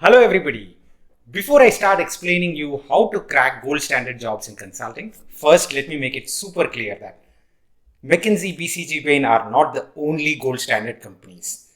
Hello everybody. Before I start explaining you how to crack gold standard jobs in consulting, first let me make it super clear that McKinsey, BCG, Bain are not the only gold standard companies.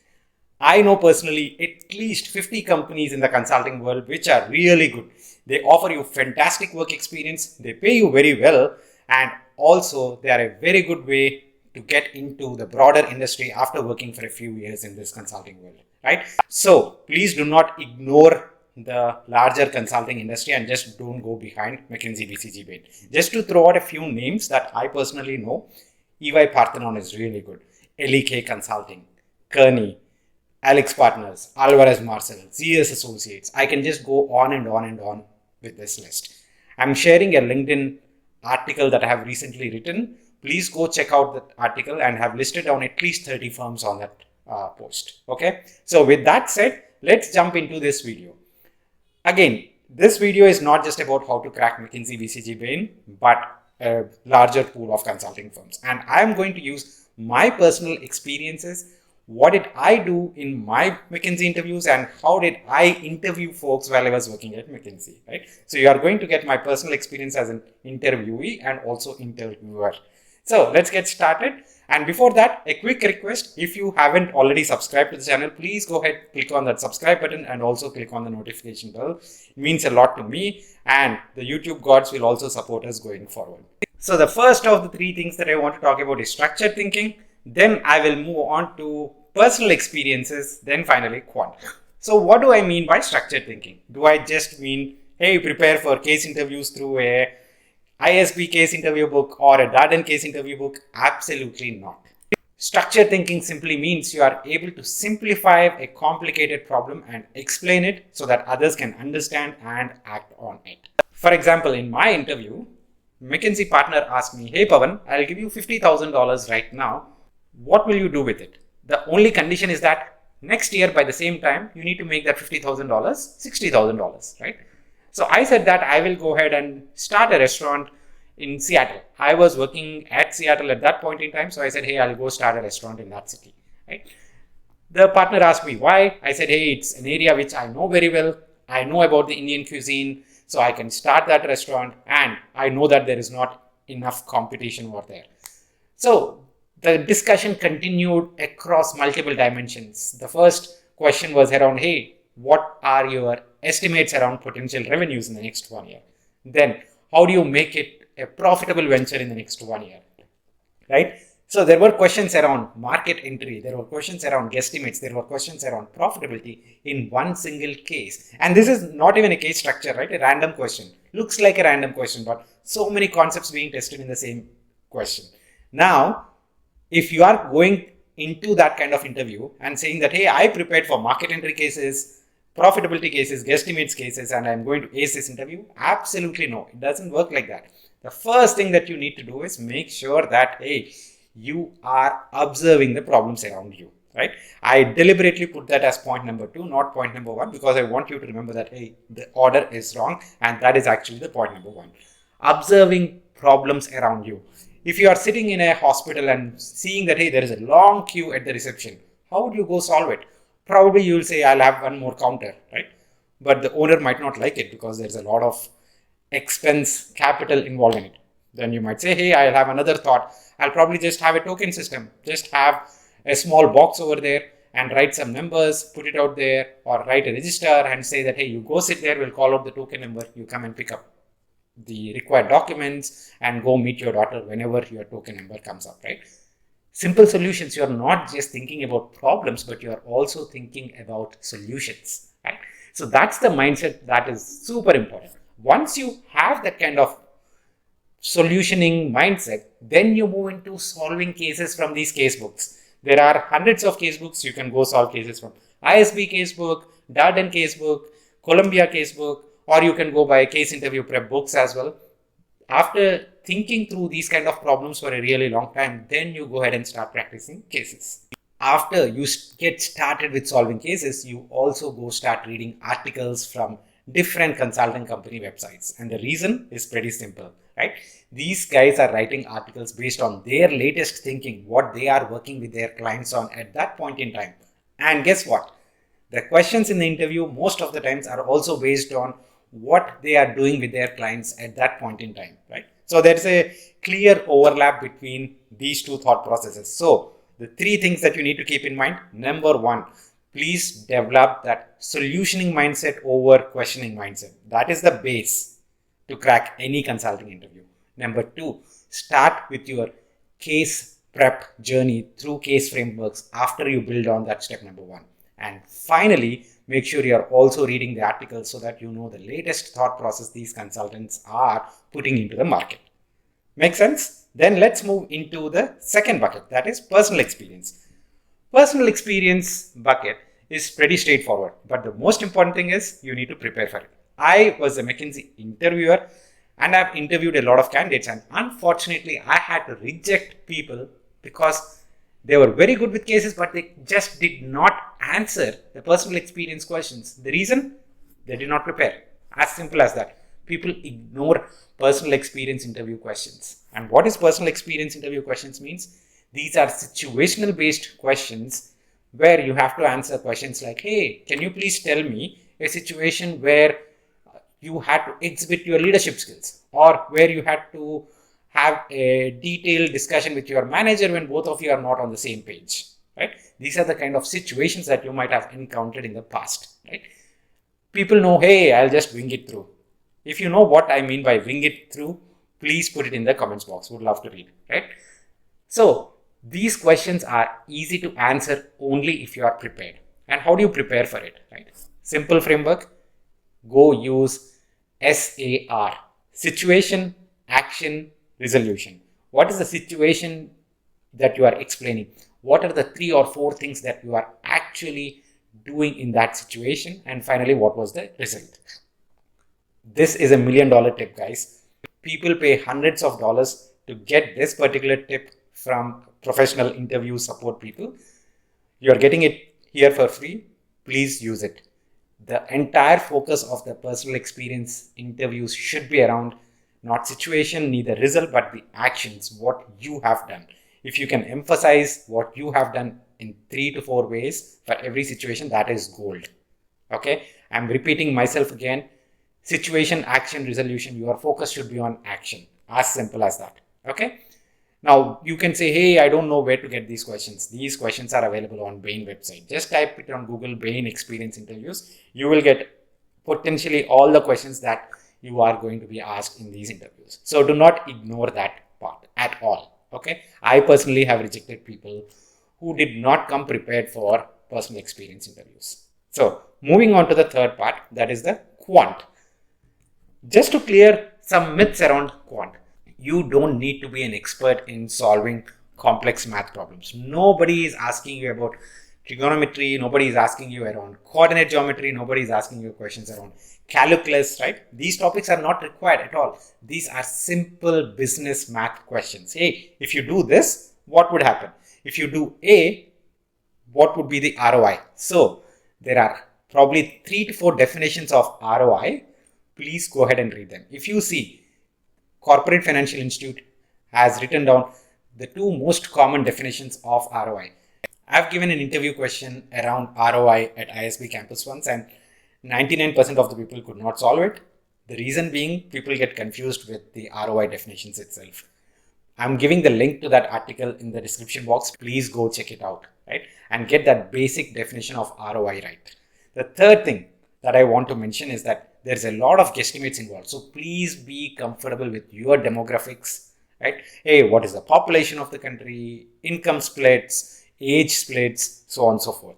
I know personally at least 50 companies in the consulting world which are really good. They offer you fantastic work experience, they pay you very well, and also they are a very good way to get into the broader industry after working for a few years in this consulting world, right? So please do not ignore the larger consulting industry and just don't go behind McKinsey, BCG, Bain. Just to throw out a few names that I personally know, EY Parthenon is really good, LEK Consulting, Kearney, Alex Partners, Alvarez Marcel, ZS Associates. I can just go on and on and on with this list. I'm sharing a LinkedIn article that I have recently written. Please go check out that article and have listed down at least 30 firms on that post. Okay. So with that said, let's jump into this video. Again, this video is not just about how to crack McKinsey, BCG, Bain, but a larger pool of consulting firms. And I'm going to use my personal experiences. What did I do in my McKinsey interviews and how did I interview folks while I was working at McKinsey, right? So you are going to get my personal experience as an interviewee and also interviewer. So let's get started. And before that, a quick request. If you haven't already subscribed to the channel, please go ahead, click on that subscribe button and also click on the notification bell. It means a lot to me and the YouTube gods will also support us going forward. So the first of the three things that I want to talk about is structured thinking. Then I will move on to personal experiences, then finally quant. So what do I mean by structured thinking? Do I just mean, hey, prepare for case interviews through a ISB case interview book or a Darden case interview book? Absolutely not. Structured thinking simply means you are able to simplify a complicated problem and explain it so that others can understand and act on it. For example, in my interview, McKinsey partner asked me, hey Pawan, I'll give you $50,000 right now. What will you do with it? The only condition is that next year by the same time, you need to make that $50,000, $60,000, right? So I said that I will go ahead and start a restaurant in Seattle. I was working at Seattle at that point in time. So I said, hey, I'll go start a restaurant in that city, right? The partner asked me why. I said, hey, it's an area which I know very well. I know about the Indian cuisine. So I can start that restaurant and I know that there is not enough competition over there. So the discussion continued across multiple dimensions. The first question was around, hey, what are your estimates around potential revenues in the next 1 year? Then, how do you make it a profitable venture in the next 1 year? Right? So there were questions around market entry. There were questions around guesstimates. There were questions around profitability in one single case. And this is not even a case structure, right? A random question. Looks like a random question, but so many concepts being tested in the same question. Now, if you are going into that kind of interview and saying that, hey, I prepared for market entry cases, profitability cases, guesstimates cases, and I'm going to ace this interview, absolutely no. It doesn't work like that. The first thing that you need to do is make sure that, hey, you are observing the problems around you, right? I deliberately put that as point number 2, not point number 1, because I want you to remember that, hey, the order is wrong, and that is actually the point number 1. Observing problems around you. If you are sitting in a hospital and seeing that, hey, there is a long queue at the reception, how would you go solve it? Probably you will say, I'll have one more counter, right? But the owner might not like it because there's a lot of expense capital involved in it. Then you might say, hey, I'll have another thought. I'll probably just have a token system. Just have a small box over there and write some numbers, put it out there, or write a register and say that, hey, you go sit there, we'll call out the token number, you come and pick up the required documents and go meet your daughter whenever your token number comes up, right? Simple solutions. You're not just thinking about problems, but you're also thinking about solutions, right? So that's the mindset that is super important. Once you have that kind of solutioning mindset, then you move into solving cases from these case books. There are hundreds of case books you can go solve cases from. ISB case book, Darden case book, Columbia case book, or you can go by case interview prep books as well. After thinking through these kind of problems for a really long time, then you go ahead and start practicing cases. After you get started with solving cases, you also go start reading articles from different consulting company websites. And the reason is pretty simple, right? These guys are writing articles based on their latest thinking, what they are working with their clients on at that point in time. And guess what? The questions in the interview most of the times are also based on what they are doing with their clients at that point in time, right? So there's a clear overlap between these two thought processes. So the three things that you need to keep in mind. Number one, please develop that solutioning mindset over questioning mindset. That is the base to crack any consulting interview. Number two, start with your case prep journey through case frameworks after you build on that step number one. And finally, make sure you're also reading the articles so that you know the latest thought process these consultants are putting into the market. Make sense? Then let's move into the second bucket, that is personal experience. Personal experience bucket is pretty straightforward, but the most important thing is you need to prepare for it. I was a McKinsey interviewer and I've interviewed a lot of candidates, and unfortunately I had to reject people because they were very good with cases, but they just did not answer the personal experience questions. The reason? They did not prepare. As simple as that. People ignore personal experience interview questions. And what is personal experience interview questions means? These are situational based questions where you have to answer questions like, hey, can you please tell me a situation where you had to exhibit your leadership skills, or where you had to have a detailed discussion with your manager when both of you are not on the same page, right? These are the kind of situations that you might have encountered in the past, right? People know, hey, I'll just wing it through. If you know what I mean by wing it through, please put it in the comments box. Would love to read, right? So these questions are easy to answer only if you are prepared. And how do you prepare for it, right? Simple framework. Go use SAR. Situation, action, resolution. What is the situation that you are explaining? What are the 3 or 4 things that you are actually doing in that situation? And finally, what was the result? This is $1 million tip, guys. People pay hundreds of dollars to get this particular tip from professional interview support people. You are getting it here for free. Please use it. The entire focus of the personal experience interviews should be around not situation, neither result, but the actions, what you have done. If you can emphasize what you have done in 3 to 4 ways for every situation, that is gold. Okay, I'm repeating myself again. Situation, action, resolution. Your focus should be on action. As simple as that. Okay. Now you can say, hey, I don't know where to get these questions. These questions are available on Bain website. Just type it on Google, Bain experience interviews. You will get potentially all the questions that you are going to be asked in these interviews. So do not ignore that part at all. Okay. I personally have rejected people who did not come prepared for personal experience interviews. So moving on to the third part, that is the quant. Just to clear some myths around quant. You don't need to be an expert in solving complex math problems. Nobody is asking you about trigonometry. Nobody is asking you around coordinate geometry. Nobody is asking you questions around calculus, right? These topics are not required at all. These are simple business math questions. Hey, if you do this, what would happen? If you do A, what would be the ROI? So there are probably 3 to 4 definitions of ROI. Please go ahead and read them. If you see, Corporate Financial Institute has written down the 2 most common definitions of ROI. I've given an interview question around ROI at ISB campus once, and 99% of the people could not solve it. The reason being, people get confused with the ROI definitions itself. I'm giving the link to that article in the description box. Please go check it out, right? And get that basic definition of ROI right. The third thing that I want to mention is that there's a lot of guesstimates involved. So please be comfortable with your demographics, right? Hey, what is the population of the country, income splits, age splits, so on and so forth.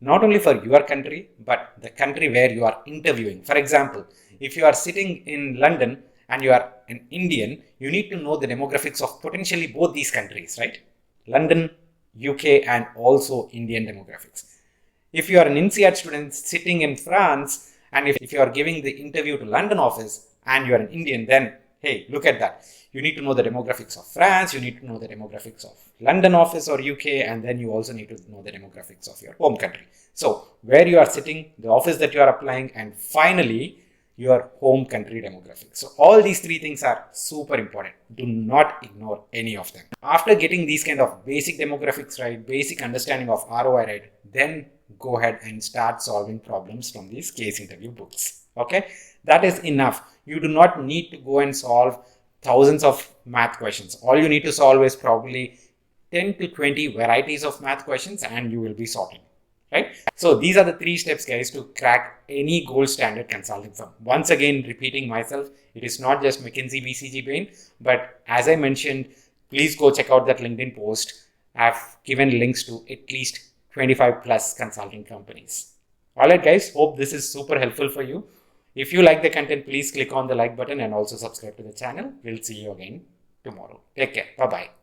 Not only for your country, but the country where you are interviewing. For example, if you are sitting in London and you are an Indian, you need to know the demographics of potentially both these countries, right? London, UK, and also Indian demographics. If you are an INSEAD student sitting in France, and if you are giving the interview to London office and you are an Indian, then hey, look at that. You need to know the demographics of France, you need to know the demographics of London office or UK, and then you also need to know the demographics of your home country. So where you are sitting, the office that you are applying, and finally your home country demographics. So all these 3 things are super important. Do not ignore any of them. After getting these kind of basic demographics right, basic understanding of ROI right, then go ahead and start solving problems from these case interview books. Okay, that is enough. You do not need to go and solve thousands of math questions. All you need to solve is probably 10 to 20 varieties of math questions and you will be sorted. Right? So these are the 3 steps, guys, to crack any gold standard consulting firm. Once again, repeating myself, it is not just McKinsey, BCG, Bain, but as I mentioned, please go check out that LinkedIn post. I've given links to at least 25 plus consulting companies. All right, guys, hope this is super helpful for you. If you like the content, please click on the like button and also subscribe to the channel. We'll see you again tomorrow. Take care. Bye-bye.